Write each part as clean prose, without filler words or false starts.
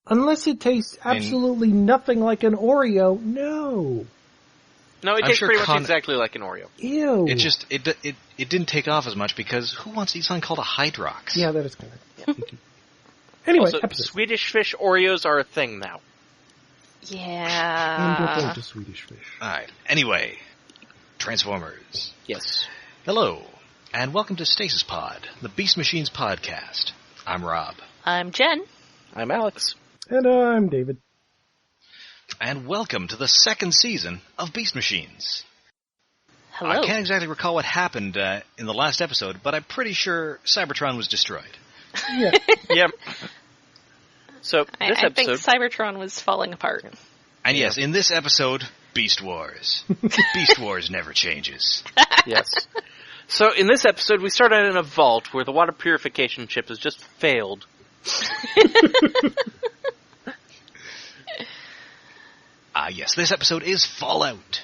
Unless it tastes absolutely nothing like an Oreo, no. No, it tastes pretty much exactly like an Oreo. Ew. It didn't take off as much because who wants to eat something called a Hydrox? Yeah, that is kind of... Anyway, also, Swedish fish Oreos are a thing now. Yeah. I'm going to Swedish fish. Alright, anyway. Transformers. Yes. Hello, and welcome to Stasis Pod, the Beast Machines podcast. I'm Rob. I'm Jen. I'm Alex. And I'm David. And welcome to the second season of Beast Machines. Hello. I can't exactly recall what happened in the last episode, but I'm pretty sure Cybertron was destroyed. Yeah. Yep. So, this I episode... think Cybertron was falling apart. And yes, in this episode, Beast Wars. Beast Wars never changes. Yes. So, in this episode, we start out in a vault where the water purification chip has just failed. Yes, this episode is Fallout.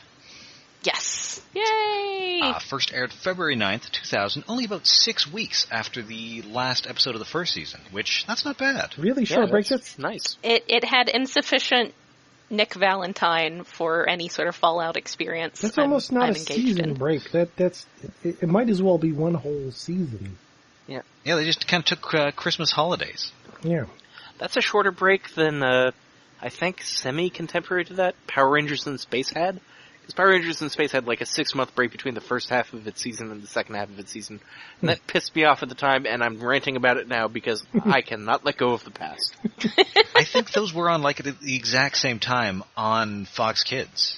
Yes. Yay! First aired February 9th, 2000, only about 6 weeks after the last episode of the first season, which, that's not bad. Really short break. That's nice. It had insufficient Nick Valentine for any sort of Fallout experience. That's almost not a season break. It might as well be one whole season. Yeah. Yeah, they just kind of took Christmas holidays. Yeah. That's a shorter break than, I think, semi-contemporary to that, Power Rangers in Space had. Because Power Rangers in Space had like a 6-month break between the first half of its season and the second half of its season. And that pissed me off at the time, and I'm ranting about it now because I cannot let go of the past. I think those were on like at the exact same time on Fox Kids.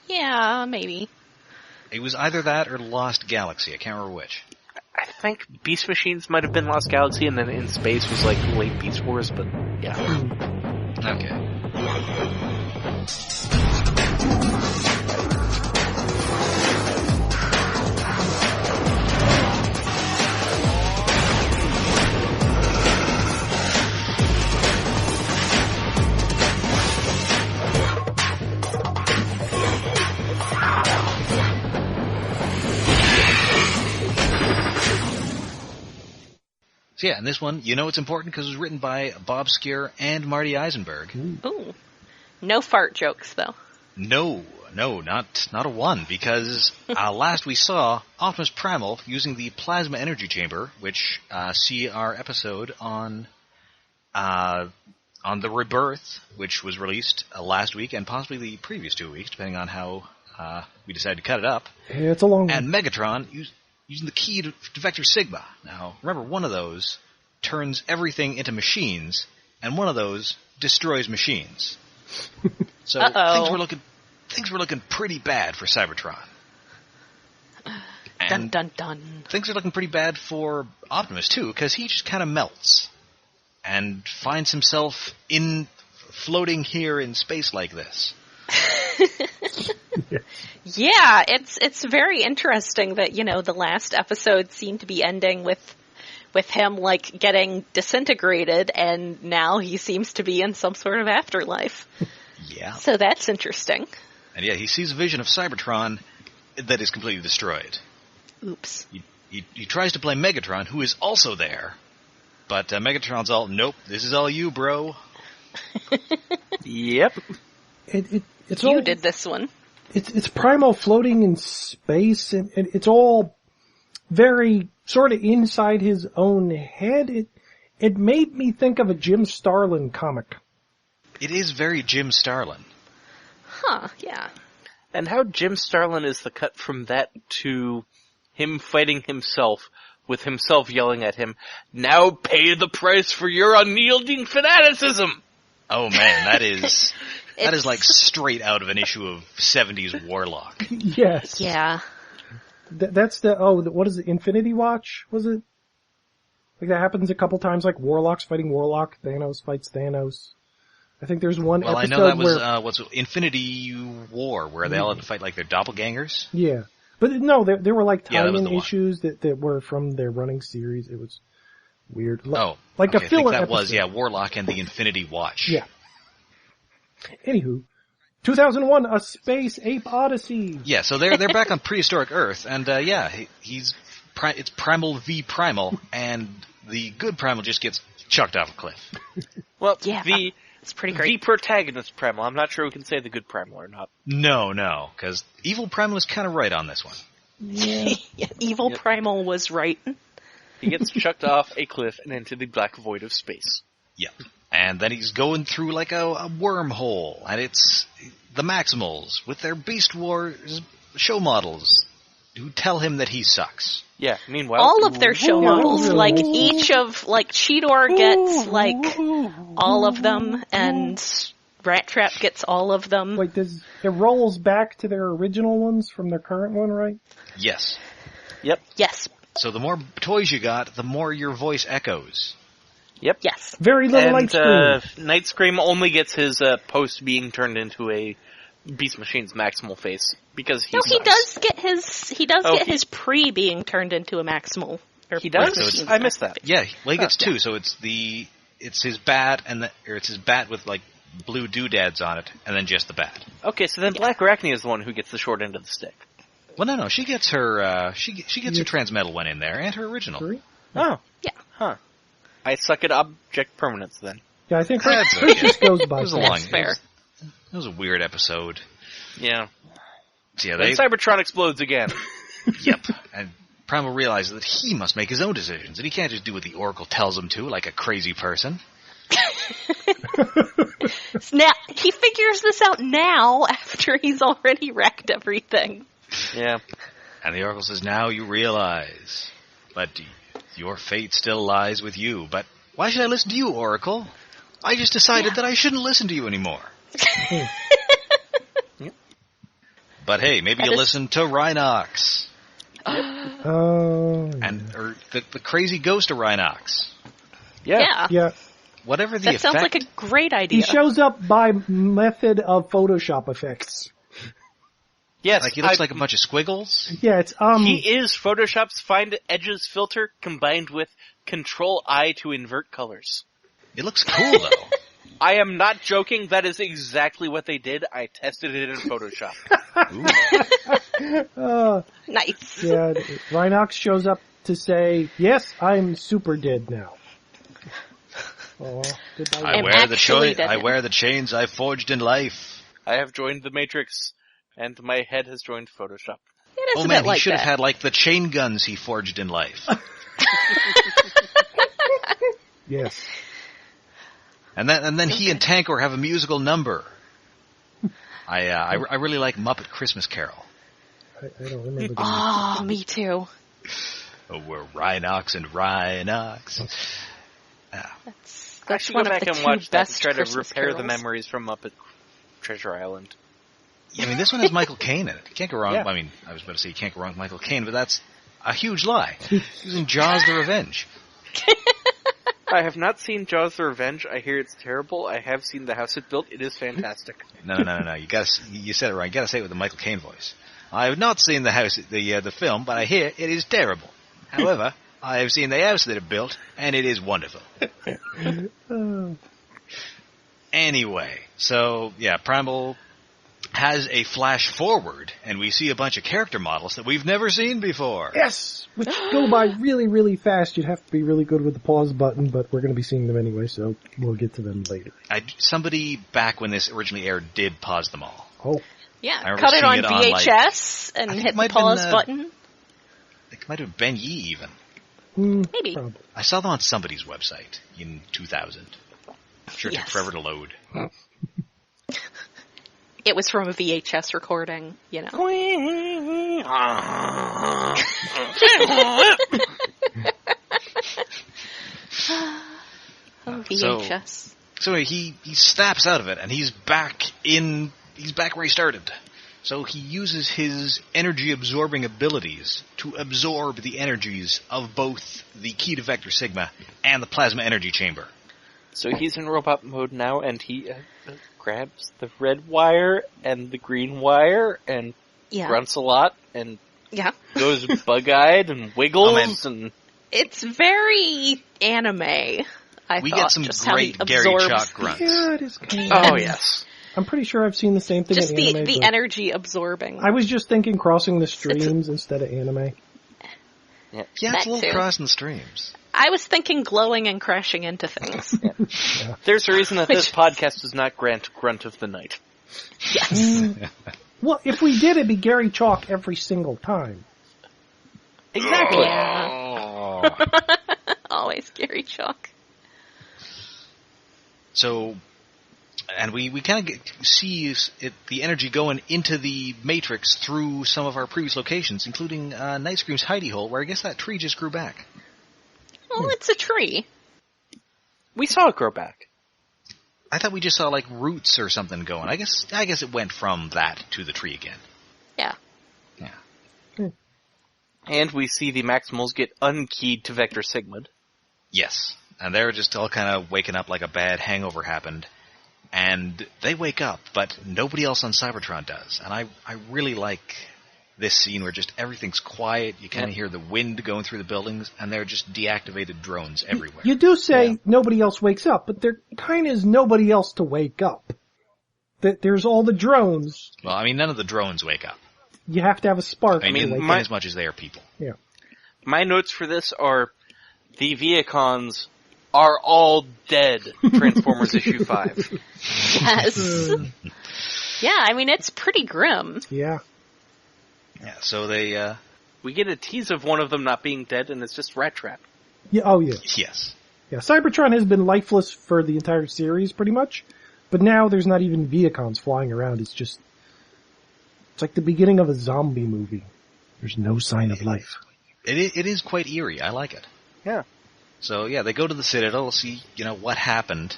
Yeah, maybe. It was either that or Lost Galaxy. I can't remember which. I think Beast Machines might have been Lost Galaxy, and then In Space was like late Beast Wars, but yeah. Okay. So yeah, and this one, you know it's important because it was written by Bob Skier and Marty Eisenberg. Ooh. No fart jokes, though. No, not a one, because last we saw Optimus Primal using the plasma energy chamber, which see our episode on the Rebirth, which was released last week and possibly the previous 2 weeks, depending on how we decided to cut it up. Yeah, it's a long one. And Megatron using the key to Vector Sigma. Now, remember, one of those turns everything into machines, and one of those destroys machines. So things were looking pretty bad for Cybertron. Dun dun dun. Things are looking pretty bad for Optimus too, because he just kind of melts and finds himself floating here in space like this. Yeah, it's very interesting that, the last episode seemed to be ending with him, like, getting disintegrated, and now he seems to be in some sort of afterlife. Yeah. So that's interesting. And yeah, he sees a vision of Cybertron that is completely destroyed. Oops. He tries to blame Megatron, who is also there, but Megatron's all, nope, this is all you, bro. Yep. It's you did this one. It's Primal floating in space, and it's all very sort of inside his own head. It made me think of a Jim Starlin comic. It is very Jim Starlin. Huh, yeah. And how Jim Starlin is the cut from that to him fighting himself, with himself yelling at him, "Now pay the price for your unyielding fanaticism!" Oh man, that is... That is like straight out of an issue of 70s Warlock. Yes. Yeah. That's what is it, Infinity Watch, was it? Like that happens a couple times, like Warlock's fighting Warlock, Thanos fights Thanos. I think there's one episode I know that was, what's Infinity War, where they all had to fight like their doppelgangers. Yeah. But no, there were like tie-in issues that were from their running series. It was weird. Like okay, a filler I think that episode. was, Warlock and the Infinity Watch. Yeah. Anywho, 2001, A Space Ape Odyssey. Yeah, so they're back on prehistoric Earth, and he's it's Primal v Primal, and the good Primal just gets chucked off a cliff. Well, Yeah, it's pretty great. The protagonist Primal. I'm not sure we can say the good Primal or not. No, because Evil Primal is kind of right on this one. Yeah, Evil Primal was right. He gets chucked off a cliff and into the black void of space. Yep. And then he's going through like a wormhole, and it's the Maximals with their Beast Wars show models who tell him that he sucks. Yeah, meanwhile... All of their show models, like each of, like Cheetor gets like all of them, and Rat Trap gets all of them. Wait, it rolls back to their original ones from their current one, right? Yes. Yep. Yes. So the more toys you got, the more your voice echoes. Yep. Yes. Very little light screen. Night Scream only gets his post being turned into a Beast Machine's maximal face because he does get his pre being turned into a maximal. He does? So I missed that. Yeah, well, he gets two. So it's his bat it's his bat with like blue doodads on it, and then just the bat. Okay, so then Black Arachne is the one who gets the short end of the stick. Well, no, she gets her she gets her transmetal one in there and her original. Three? Oh, yeah, huh. I suck at object permanence then. Yeah, I think That's hers just goes by. That's fair. It was a weird episode. Yeah. So yeah, Then Cybertron explodes again. Yep. And Primal realizes that he must make his own decisions, and he can't just do what the Oracle tells him to, like a crazy person. Now he figures this out now after he's already wrecked everything. Yeah. And the Oracle says, now you realize, but your fate still lies with you. But why should I listen to you, Oracle? I just decided that I shouldn't listen to you anymore. But hey, maybe you listen to Rhinox. Or the crazy ghost of Rhinox. Yeah. Whatever the That effect. sounds like a great idea. He shows up by method of Photoshop effects. Yes. Like he looks like a bunch of squiggles. Yeah, it's He is Photoshop's Find Edges filter combined with Control-I to invert colors. It looks cool though. I am not joking. That is exactly what they did. I tested it in Photoshop. Nice. Yeah, Rhinox shows up to say, yes, I'm super dead now. Oh, I wear the chains I forged in life. I have joined the Matrix, and my head has joined Photoshop. It is Oh a man, bit like he should have that. had like the chain guns he forged in life. Yes. And then he and Tankor have a musical number. I really like Muppet Christmas Carol. I don't remember the Oh, me too. Oh, we're Rhinox and Rhinox. I should one go of back the and two watch that and best try to Christmas repair the carols. memories from Muppet Treasure Island. Yeah, I mean, this one has Michael Caine in it. You can't go wrong. Yeah. I mean, I was about to say you can't go wrong with Michael Caine, but that's a huge lie. He was in Jaws: The Revenge. I have not seen Jaws: The Revenge. I hear it's terrible. I have seen The House It Built. It is fantastic. No. You said it wrong. You gotta say it with the Michael Caine voice. I have not seen the film, but I hear it is terrible. However, I have seen the house that it built, and it is wonderful. Anyway, so yeah, Primal has a flash forward, and we see a bunch of character models that we've never seen before. Yes! Which go by really, really fast. You'd have to be really good with the pause button, but we're going to be seeing them anyway, so we'll get to them later. Somebody back when this originally aired did pause them all. Oh. Yeah, I remember cut it seeing on it on, VHS and I think hit it the might have been, pause button. It might have been Yi even. Maybe. Probably. I saw them on somebody's website in 2000. Sure took Yes. forever to load. It was from a VHS recording, you know. Oh, VHS. So anyway, he snaps out of it, and he's back where he started. So he uses his energy-absorbing abilities to absorb the energies of both the key to Vector Sigma and the plasma energy chamber. So he's in robot mode now, and he grabs the red wire and the green wire and grunts a lot and goes bug-eyed and wiggles and... It's very anime, We get some just great how he Gary absorbs Chalk grunts. Yeah, it is kind Oh, yes. I'm pretty sure I've seen the same thing just in the anime. energy absorbing. I was just thinking crossing the streams instead of anime. Yeah, Yeah, it's That a little too. crossing the streams. I was thinking glowing and crashing into things. There's a reason that this podcast does not grant Grunt of the Night. Yes. Well, if we did, it'd be Gary Chalk every single time. Exactly. Yeah. Oh. Always Gary Chalk. So, and we kind of see the energy going into the Matrix through some of our previous locations, including Night Scream's hidey hole, where I guess that tree just grew back. Well, it's a tree. We saw it grow back. I thought we just saw like roots or something going. I guess it went from that to the tree again. Yeah. Yeah. And we see the Maximals get unkeyed to Vector Sigmund. Yes. And they're just all kind of waking up like a bad hangover happened. And they wake up, but nobody else on Cybertron does. And I really like this scene where just everything's quiet. You kind of hear the wind going through the buildings, and they're just deactivated drones everywhere. You do say nobody else wakes up, but there kind of is nobody else to wake up. There's all the drones. Well, I mean, none of the drones wake up. You have to have a spark. I mean, to wake in up. as much as they are people. Yeah. My notes for this are the Viacons are all dead. Transformers issue 5. Yes. Yeah, I mean, it's pretty grim. Yeah. Yeah, so they, We get a tease of one of them not being dead, and it's just Rat Trap. Yeah. Oh, yeah. yes. Yeah. Cybertron has been lifeless for the entire series, pretty much. But now there's not even Viacons flying around. It's like the beginning of a zombie movie. There's no sign of life. It is quite eerie. I like it. Yeah. So, yeah, they go to the Citadel, see, what happened.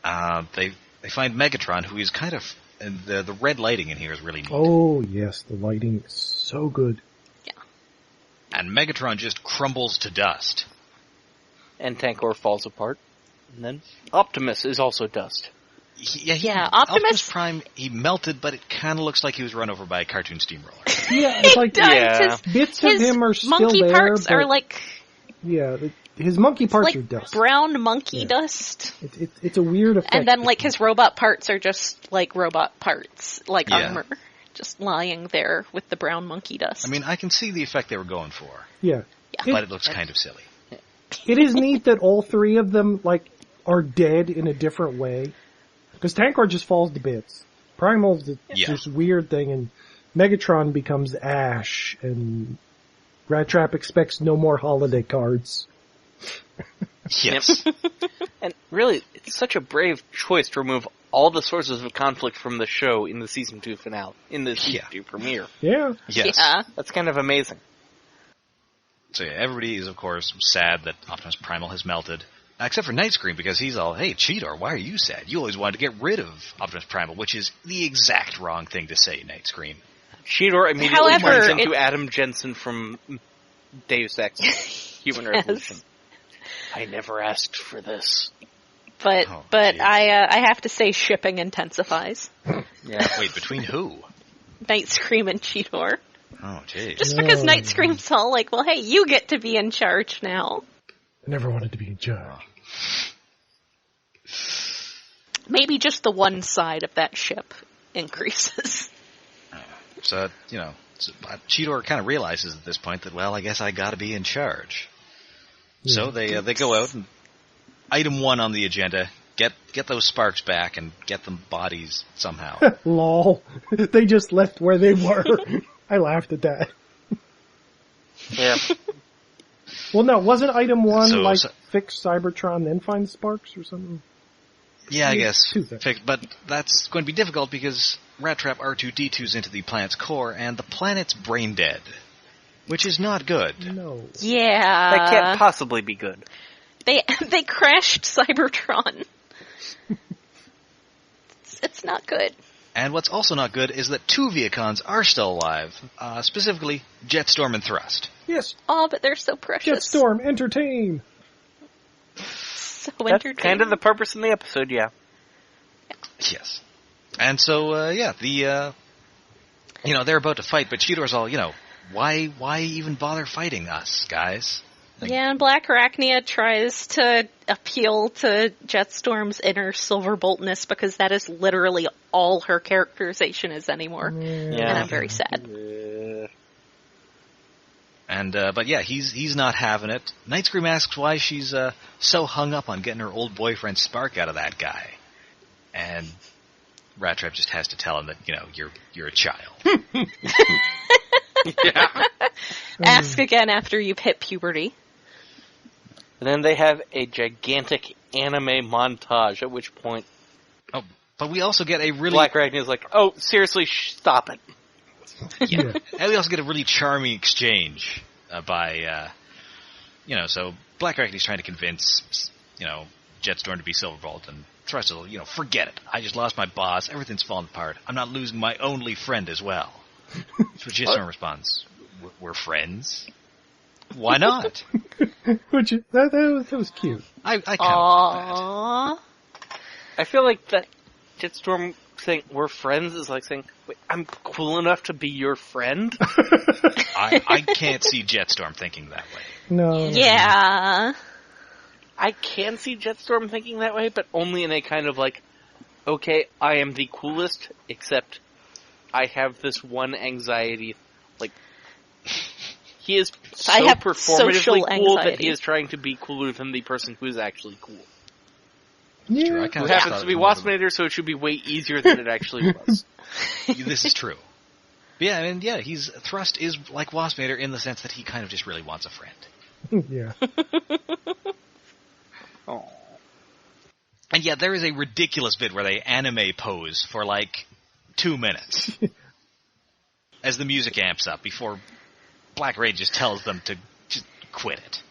They find Megatron, who is kind of... And the red lighting in here is really neat. Oh, yes. The lighting is so good. And Megatron just crumbles to dust. And Tankor falls apart. And then Optimus is also dust. Yeah, Optimus Prime, he melted, but it kind of looks like he was run over by a cartoon steamroller. Yeah, it's like does. Yeah. bits of him are still monkey there. parts but are like his monkey parts like are dust. brown monkey dust. It's a weird effect. And then like his robot parts are just like robot parts, like Yeah. armor, just lying there with the brown monkey dust. I mean, I can see the effect they were going for, Yeah. but it looks kind of silly. It is neat that all three of them, like, are dead in a different way. Because Tankor just falls to bits. Primal's this weird thing, and Megatron becomes ash, and Rat Trap expects no more holiday cards. Yes. And really, it's such a brave choice to remove all the sources of conflict from the show in the season 2 finale, in the season 2 premiere. Yeah. Yes. Yeah. That's kind of amazing. So yeah, everybody is, of course, sad that Optimus Primal has melted. Except for Night Scream, because he's all, hey, Cheetor, why are you sad? You always wanted to get rid of Optimus Primal, which is the exact wrong thing to say, Night Scream. Cheetor immediately However, turns into Adam Jensen from Deus Ex Human Revolution. I never asked for this. But Oh, but geez. I have to say shipping intensifies. Yeah. Wait, between who? Night Scream and Cheetor. Oh, jeez. Just because Night Scream's all like, well, hey, you get to be in charge now. I never wanted to be in charge. Maybe just the one side of that ship increases. So, Cheetor kind of realizes at this point that, well, I guess I gotta be in charge. So they go out and item 1 on the agenda, get those sparks back and get them bodies somehow. Lol. They just left where they were. I laughed at that. Yeah. Well, no, wasn't item 1 So- fix Cybertron then find sparks or something? Yeah, I guess. Two things. But that's going to be difficult because Rat Trap R2-D2's into the planet's core and the planet's brain dead. Which is not good. No. Yeah. That can't possibly be good. They crashed Cybertron. It's not good. And what's also not good is that 2 Viacons are still alive, specifically Jetstorm and Thrust. Yes. Oh, but they're so precious. Jetstorm, entertain. So That's entertaining. kind of the purpose in the episode, yeah. Yes. And so, they're about to fight, but Cheetor's all, why even bother fighting us, guys? Yeah, and Black Arachnia tries to appeal to Jetstorm's inner Silverboltness because that is literally all her characterization is anymore. Yeah. And I'm very sad. And but yeah, he's not having it. Night Scream asks why she's so hung up on getting her old boyfriend Spark out of that guy, and Rat Trap just has to tell him that you're a child. Yeah. Ask again after you've hit puberty. And then they have a gigantic anime montage, at which point... Oh, but we also get a really... Black Arachne is like, oh, seriously, stop it. Yeah. And we also get a really charming exchange by, so Black Arachne is trying to convince, Jetstorm to be Silverbolt, and Thrust will, forget it. I just lost my boss, everything's falling apart. I'm not losing my only friend as well. So Jetstorm responds, we're friends? Why not? That was cute. I kind of like that. I feel like that Jetstorm saying we're friends is like saying, wait, I'm cool enough to be your friend? I can't see Jetstorm thinking that way. No. Yeah. I can see Jetstorm thinking that way, but only in a kind of like, okay, I am the coolest, except I have this one anxiety. Like, he is so performatively cool that he is trying to be cooler than the person who is actually cool. Yeah. True, Who happens to be Waspinator, so it should be way easier than it actually was. This is true. But yeah, and yeah, Thrust is like Waspinator in the sense that he kind of just really wants a friend. Yeah. Aww. And yeah, there is a ridiculous bit where they anime pose for like 2 minutes as the music amps up before Black Ray just tells them to just quit it.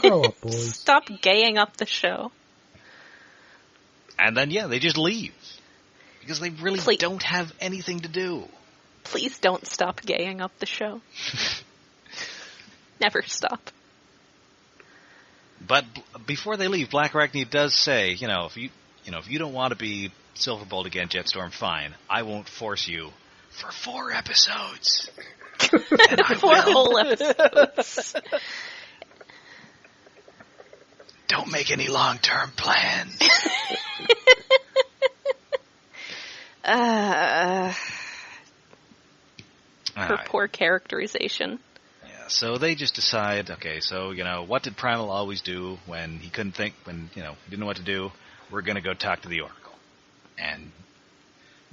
Grow up, boys. Stop gaying up the show. And then, yeah, they just leave. Because they really don't have anything to do. Please don't stop gaying up the show. Never stop. But before they leave, Black Arachne does say, if you don't want to be Silverbolt again, Jetstorm, fine. I won't force you for 4 episodes. And I 4 whole episodes. Don't make any long-term plans. Her poor characterization. Yeah, so they just decide, okay, so, what did Primal always do when he couldn't think, when, he didn't know what to do? We're going to go talk to the Oracle. And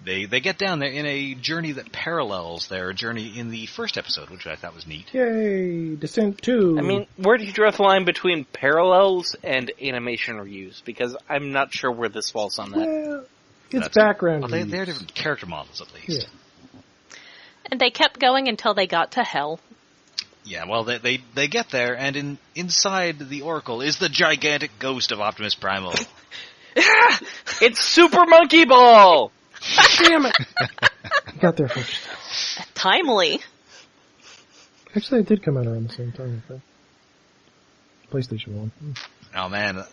they get down there in a journey that parallels their journey in the first episode, which I thought was neat. Yay! Descent 2. I mean, where do you draw the line between parallels and animation reuse? Because I'm not sure where this falls on that. Well, it's background. Well, they're different character models, at least. Yeah. And they kept going until they got to hell. Yeah, well, they get there, and inside the Oracle is the gigantic ghost of Optimus Primal. It's Super Monkey Ball! Damn it! Got there first. Timely. Actually, it did come out around the same time, I think. PlayStation 1. Oh, man.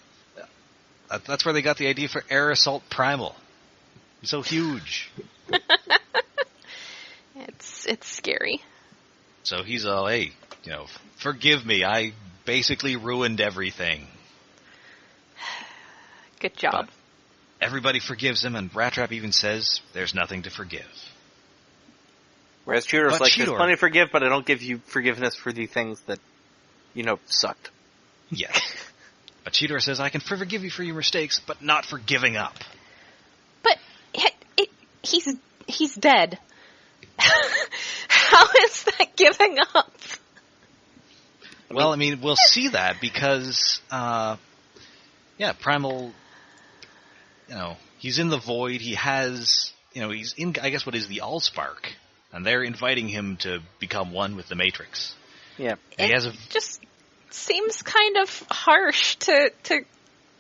That's where they got the idea for Air Assault Primal. He's so huge. It's scary. So he's all, hey, forgive me, I basically ruined everything. Good job. But everybody forgives him, and Rat Trap even says there's nothing to forgive. Whereas Cheetor's like, there's plenty to forgive, but I don't give you forgiveness for the things that, sucked. Yeah. But Cheetor says, I can forgive you for your mistakes, but not for giving up. But he's dead. How is that giving up? Well, I mean, we'll see that because, Primal, he's in the void. He has, he's in, I guess, what is the Allspark, and they're inviting him to become one with the Matrix. Yeah. It just seems kind of harsh to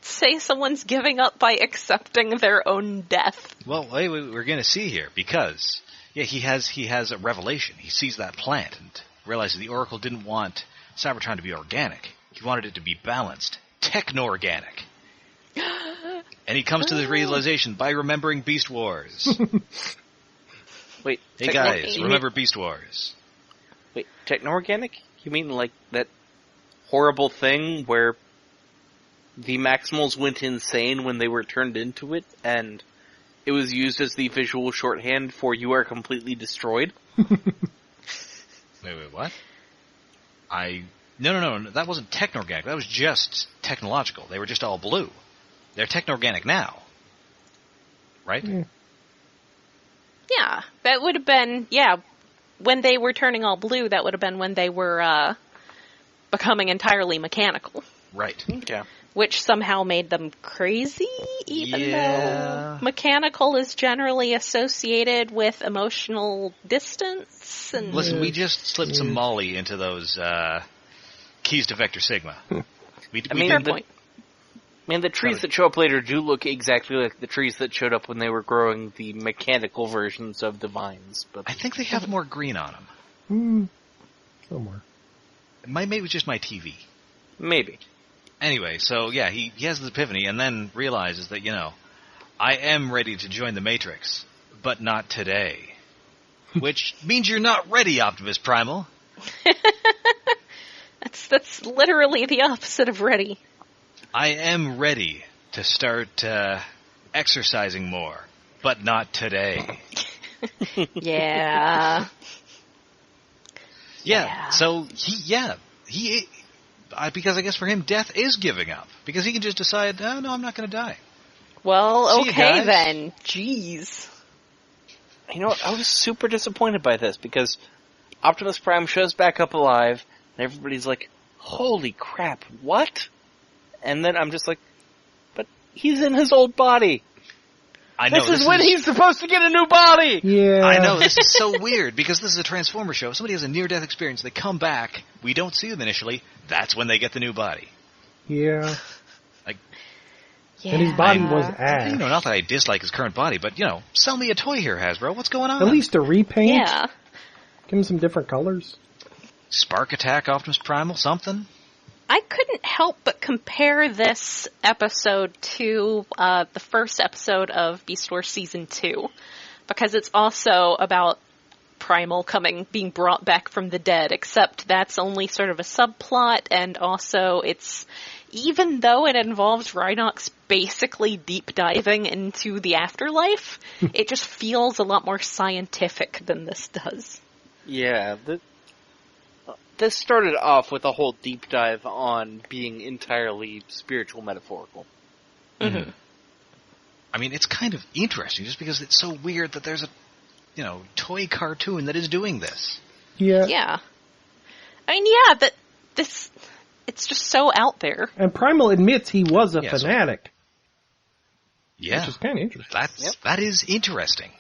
say someone's giving up by accepting their own death. Well, wait, we're going to see here, because, he has a revelation. He sees that plant and realizes the Oracle didn't want Cybertron to be organic. He wanted it to be balanced, techno-organic. And he comes to this realization by remembering Beast Wars. Wait, hey guys, remember Beast Wars. Wait, techno-organic? You mean like that horrible thing where the Maximals went insane when they were turned into it, and it was used as the visual shorthand for you are completely destroyed? Wait, what? No, that wasn't techno-organic. That was just technological. They were just all blue. They're techno-organic now. Right? Yeah. Yeah, that would have been, when they were turning all blue, that would have been when they were becoming entirely mechanical. Right. Yeah. Which somehow made them crazy, even though mechanical is generally associated with emotional distance. And Listen, we just slipped some Molly into those keys to Vector Sigma. fair point. The trees that show up later do look exactly like the trees that showed up when they were growing the mechanical versions of the vines. But I think they have more green on them. Somewhere. Maybe it was just my TV. maybe. Anyway, so yeah, he has this epiphany and then realizes that, I am ready to join the Matrix, but not today. Which means you're not ready, Optimus Primal. That's literally the opposite of ready. I am ready to start exercising more, but not today. Yeah. So he because I guess for him, death is giving up. Because he can just decide, oh, no, I'm not going to die. Well, See okay you guys. then. Jeez. You know what? I was super disappointed by this because Optimus Prime shows back up alive, and everybody's like, holy crap, what? And then I'm just like, but he's in his old body. I know, this is when he's supposed to get a new body! Yeah. I know, this is so weird, because this is a Transformer show. If somebody has a near-death experience, they come back, we don't see them initially, that's when they get the new body. Yeah. Yeah. And his body was ash. Not that I dislike his current body, but, sell me a toy here, Hasbro. What's going on? At least a repaint. Yeah. Give him some different colors. Spark Attack, Optimus Primal, something? I couldn't help but compare this episode to the first episode of Beast Wars Season 2, because it's also about Primal being brought back from the dead, except that's only sort of a subplot, and also even though it involves Rhinox basically deep diving into the afterlife, it just feels a lot more scientific than this does. Yeah, this started off with a whole deep dive on being entirely spiritual metaphorical. Mm-hmm. I mean, it's kind of interesting, just because it's so weird that there's a, toy cartoon that is doing this. Yeah. Yeah. I mean, it's just so out there. And Primal admits he was a fanatic. Yeah. Which is kind of interesting. That is interesting.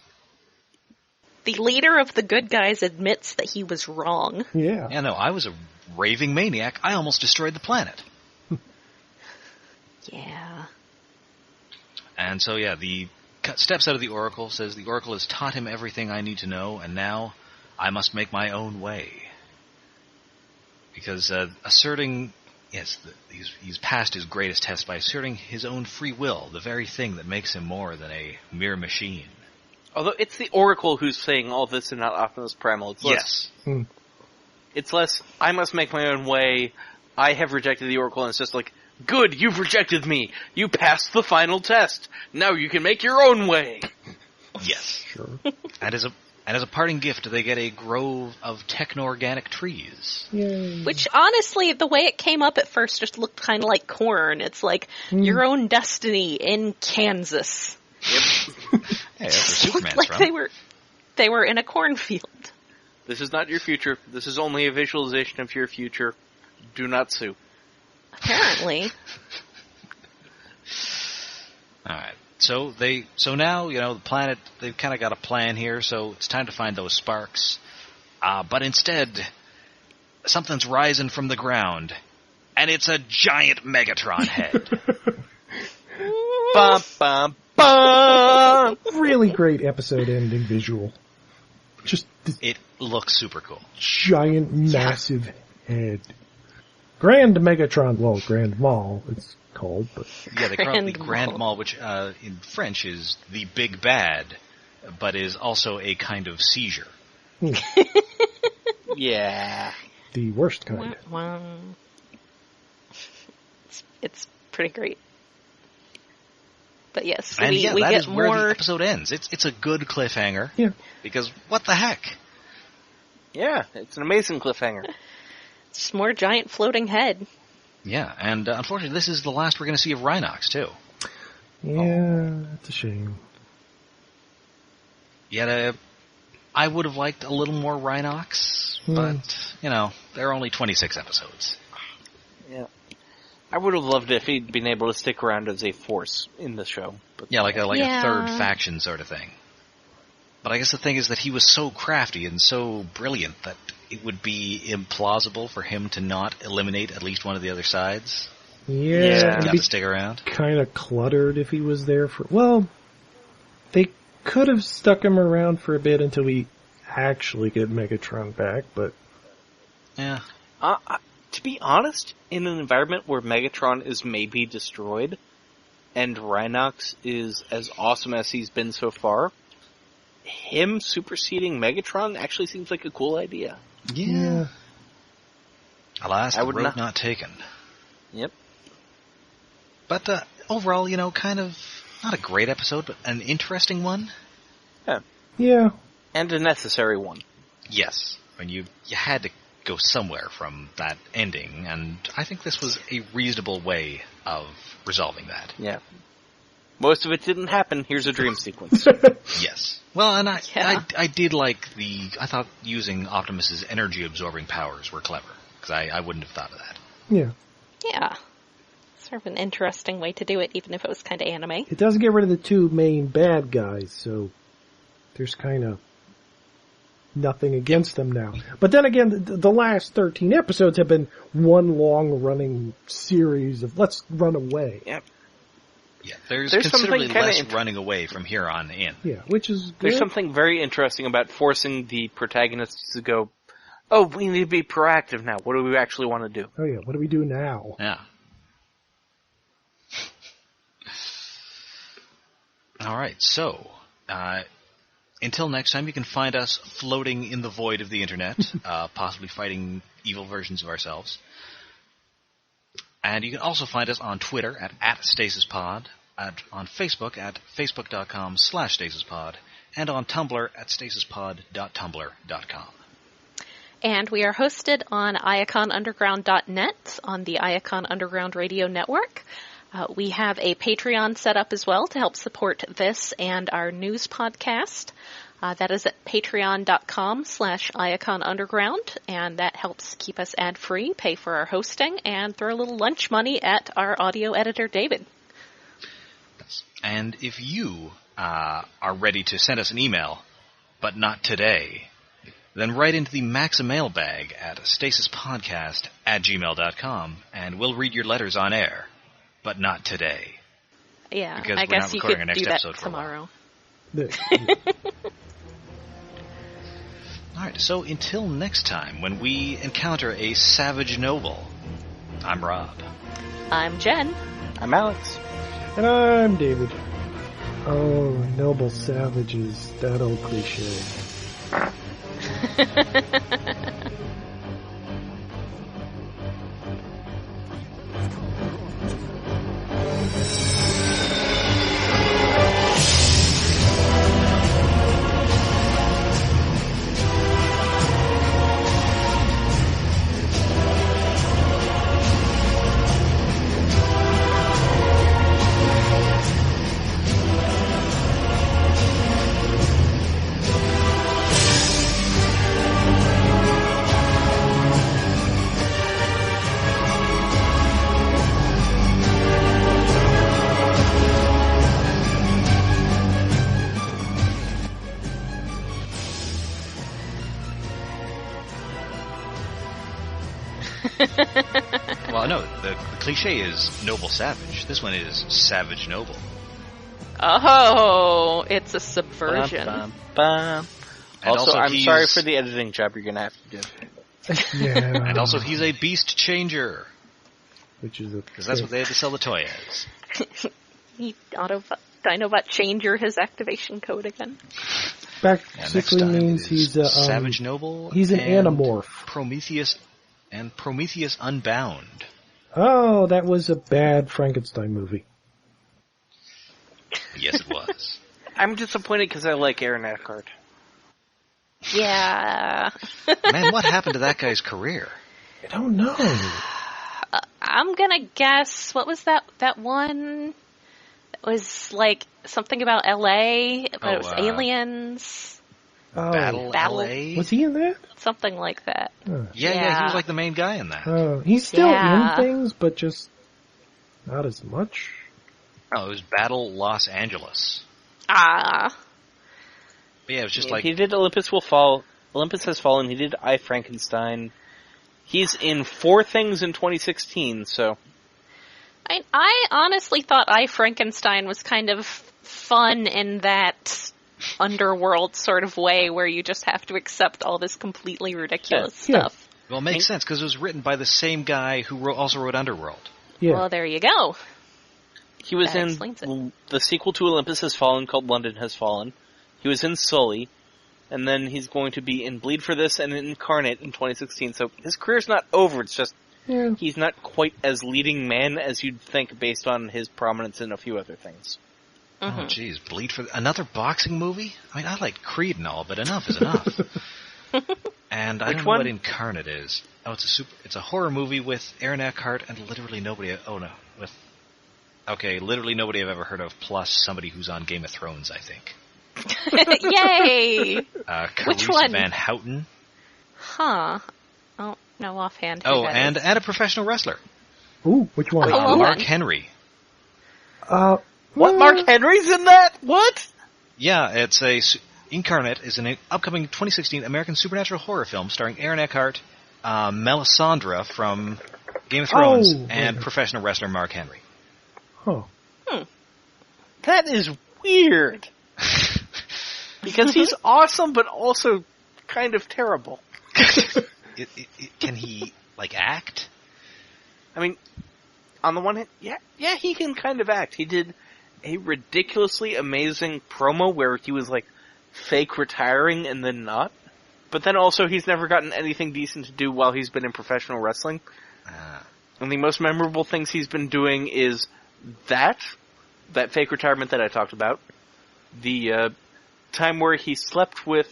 The leader of the good guys admits that he was wrong. Yeah. Yeah, no, I was a raving maniac. I almost destroyed the planet. Yeah. And so, the steps out of the Oracle, says the Oracle has taught him everything I need to know, and now I must make my own way. Because asserting, he's passed his greatest test by asserting his own free will, the very thing that makes him more than a mere machine. Although it's the Oracle who's saying all this and not Optimus Primal. It's less, It's less, I must make my own way, I have rejected the Oracle, and it's just like, good, you've rejected me. You passed the final test. Now you can make your own way. Yes. Sure. And as a parting gift, they get a grove of techno-organic trees. Yay. Which, honestly, the way it came up at first just looked kind of like corn. It's like, your own destiny in Kansas. Yep. Hey, that's where Superman's like from. they were in a cornfield. This is not your future. This is only a visualization of your future. Do not sue. Apparently. Alright. So now, the planet, they've kind of got a plan here, so it's time to find those sparks. But instead, something's rising from the ground, and it's a giant Megatron head. Bum, bum, bum! Really great episode ending visual. Just this It looks super cool. giant, massive head. Grand Megatron, well, Grand Mall, it's called, but Yeah, they call it the Grand Grand Mall. Mall, which in French is the big bad, but is also a kind of seizure. Yeah. the worst kind. Wow. It's pretty great. But yes, And we that get is where more. the episode ends. It's a good cliffhanger. Yeah. Because what the heck? Yeah, it's an amazing cliffhanger. Just more giant floating head. Yeah, and unfortunately, this is the last we're going to see of Rhinox, too. Yeah, that's a shame. Yet, I would have liked a little more Rhinox, but, there are only 26 episodes. Yeah. I would have loved it if he'd been able to stick around as a force in the show. But yeah, like a third faction sort of thing. But I guess the thing is that he was so crafty and so brilliant that it would be implausible for him to not eliminate at least one of the other sides. Yeah. So he got to stick around. Kind of cluttered if he was there for... Well, they could have stuck him around for a bit until we actually get Megatron back, but... Yeah. To be honest, in an environment where Megatron is maybe destroyed, and Rhinox is as awesome as he's been so far, him superseding Megatron actually seems like a cool idea. Yeah. Alas, the road not taken. Yep. But overall, kind of not a great episode, but an interesting one. Yeah. And a necessary one. Yes. I mean, you had to go somewhere from that ending, and I think this was a reasonable way of resolving that. Yeah. Most of it didn't happen. Here's a dream sequence. Yes. Well, and I did like I thought using Optimus's energy-absorbing powers were clever, because I wouldn't have thought of that. Yeah. Yeah. Sort of an interesting way to do it, even if it was kind of anime. It doesn't get rid of the two main bad guys, so there's kind of nothing against them now. But then again, the last 13 episodes have been one long-running series of let's run away. Yep. Yeah, there's considerably less running away from here on in. Yeah, which is good. There's something very interesting about forcing the protagonists to go, oh, we need to be proactive now. What do we actually want to do? Oh yeah, what do we do now? Yeah. All right, so until next time, you can find us floating in the void of the internet, possibly fighting evil versions of ourselves. And you can also find us on Twitter at @StasisPod, on Facebook at facebook.com/StasisPod, and on Tumblr at stasispod.tumblr.com. And we are hosted on iaconunderground.net on the Iacon Underground Radio Network. We have a Patreon set up as well to help support this and our news podcast. That is at patreon.com/IaconUnderground, and that helps keep us ad-free, pay for our hosting, and throw a little lunch money at our audio editor, David. And if you are ready to send us an email, but not today, then write into the Maxa mailbag at stasispodcast@gmail.com, and we'll read your letters on air, but not today. Yeah, because I we're guess not you recording could our next do that episode tomorrow. Alright, so until next time, when we encounter a savage noble, I'm Rob. I'm Jen. I'm Alex. And I'm David. Oh, noble savages, that old cliche. Well, no, the cliche is noble savage. This one is savage noble. Oh, it's a subversion. Bum, bum, bum. Also, I'm sorry for the editing job you're going to have to do. Yeah. And also, he's a beast changer. Which is because that's what they had to sell the toy as. He Dinobot changer his activation code again. Basically means he's a savage noble. He's an anamorph. Prometheus Unbound. Oh, that was a bad Frankenstein movie. Yes, it was. I'm disappointed because I like Aaron Eckhart. Yeah. Man, what happened to that guy's career? I don't know. I'm gonna guess, what was that one? It was like something about LA, but it was aliens. Battle LA? Was he in that? Something like that. Yeah, he was like the main guy in that. He's still in things, but just not as much. Oh, it was Battle Los Angeles. Ah. But yeah, it was just he did Olympus Will Fall. Olympus Has Fallen. He did I, Frankenstein. He's in 4 things in 2016, so... I honestly thought I, Frankenstein was kind of fun in that underworld sort of way where you just have to accept all this completely ridiculous stuff. Well, it makes sense, because it was written by the same guy who also wrote Underworld. Yeah. Well, there you go. He was in the sequel to Olympus Has Fallen called London Has Fallen. He was in Sully. And then he's going to be in Bleed for This and Incarnate in 2016. So his career's not over. It's just he's not quite as leading man as you'd think based on his prominence in a few other things. Mm-hmm. Oh, jeez. Bleed for... Another boxing movie? I mean, I like Creed and all, but enough is enough. And I don't know what Incarnate is. Oh, it's a horror movie with Aaron Eckhart and literally nobody... literally nobody I've ever heard of, plus somebody who's on Game of Thrones, I think. Yay! Which one? Van Houten. Huh. Oh, no offhand. And a professional wrestler. Ooh, which one? Mark Henry. What? Mark Henry's in that? What? Yeah, it's Incarnate is an upcoming 2016 American supernatural horror film starring Aaron Eckhart, Melisandre from Game of Thrones, and professional wrestler Mark Henry. Huh. That is weird. Because he's awesome, but also kind of terrible. Can he, act? I mean, on the one hand, yeah, he can kind of act. He did a ridiculously amazing promo where he was, fake retiring and then not. But then also, he's never gotten anything decent to do while he's been in professional wrestling. And the most memorable things he's been doing is that fake retirement that I talked about, the time where he slept with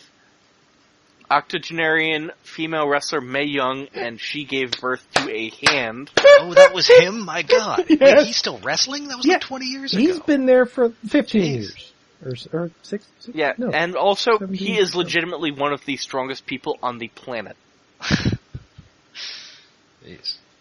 octogenarian female wrestler Mae Young, and she gave birth to a hand. Oh, that was him? My God. Yes. Wait, he's still wrestling? That was 20 years ago. He's been there for 15 years. Or 6? Yeah, no, and also, 17, he is legitimately one of the strongest people on the planet. Jeez.